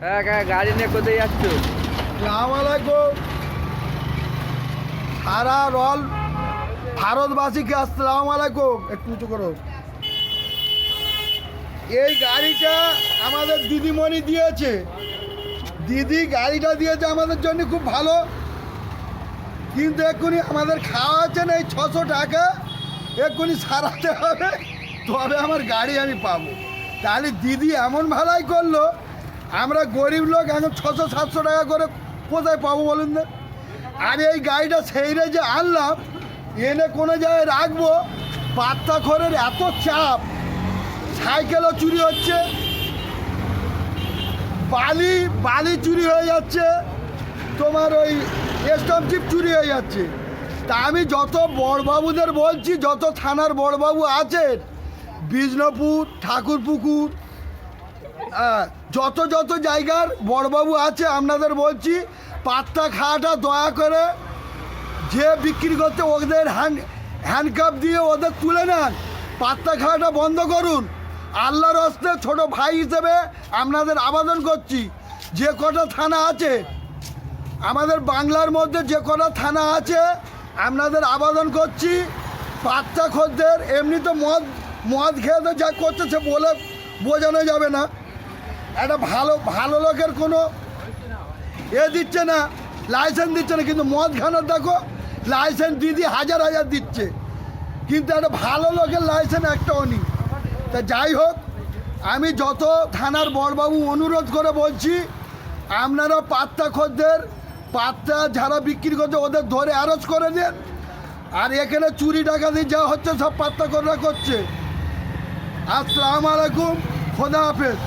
গাড়ি নিয়ে কোথায় যাচ্ছ? আসসালামু আলাইকুম। সারা রল ভারতবাসীকে আসসালামু আলাইকুম। একটু উঁচু করো। এই গাড়িটা আমাদের দিদিমণি দিয়েছে। দিদি গাড়িটা দিয়েছে আমাদের জন্য খুব ভালো, কিন্তু এক্ষুনি আমাদের খাওয়া আছে না, এই 600 টাকা এক্ষুনি সারাতে হবে, তবে আমার গাড়ি আমি পাবো। তাহলে দিদি এমন ভালাই করলো, আমরা গরিব লোক এখন 600-700 টাকা করে কোথায় পাবো বলুন না। আর এই গাড়িটা সেইরে যে আনলাম, এনে কোনো জায়গায় রাখবো, পাত্তা খড়ের এত চাপ, সাইকেলও চুরি হচ্ছে, বালি চুরি হয়ে যাচ্ছে, তোমার ওই স্ট্যাম্প চিপ চুরি হয়ে যাচ্ছে। তা আমি যত বড়বাবুদের বলছি, যত থানার বড়বাবু আছেন, বিষ্ণুপুর, ঠাকুরপুকুর, যত জায়গার বড়বাবু আছে, আপনাদের বলছি পাত্তা খাওয়াটা দয়া করে যে বিক্রি করতে ওদের হ্যান্ডকাপ দিয়ে ওদের তুলে নেন, পাত্তা খাওয়াটা বন্ধ করুন। আল্লাহর হস্তে ছোট ভাই হিসেবে আপনাদের আবেদন করছি, যে কটা থানা আছে আমাদের বাংলার মধ্যে, যে কটা থানা আছে আপনাদের আবেদন করছি, পাত্তা খদ্দের এমনি তো মদ খেয়ে তো যা করছে সে বলে বোঝানো যাবে না। একটা ভালো লোকের কোনো দিচ্ছে না, লাইসেন্স দিচ্ছে না, কিন্তু মদ খানার দেখো লাইসেন্স দিদি হাজার দিচ্ছে, কিন্তু একটা ভালো লোকের লাইসেন্স একটাও নেই। তা যাই হোক, আমি যত থানার বড়বাবু অনুরোধ করে বলছি, আপনারা পাত্তা খদ্দের, পাত্তা যারা বিক্রি করছে ওদের ধরে অ্যারেস্ট করে দেন। আর এখানে চুরি ডাকাতি যা হচ্ছে সব পাত্তা খদ্দরা করছে। আসসালামু আলাইকুম, খোদা হাফেজ।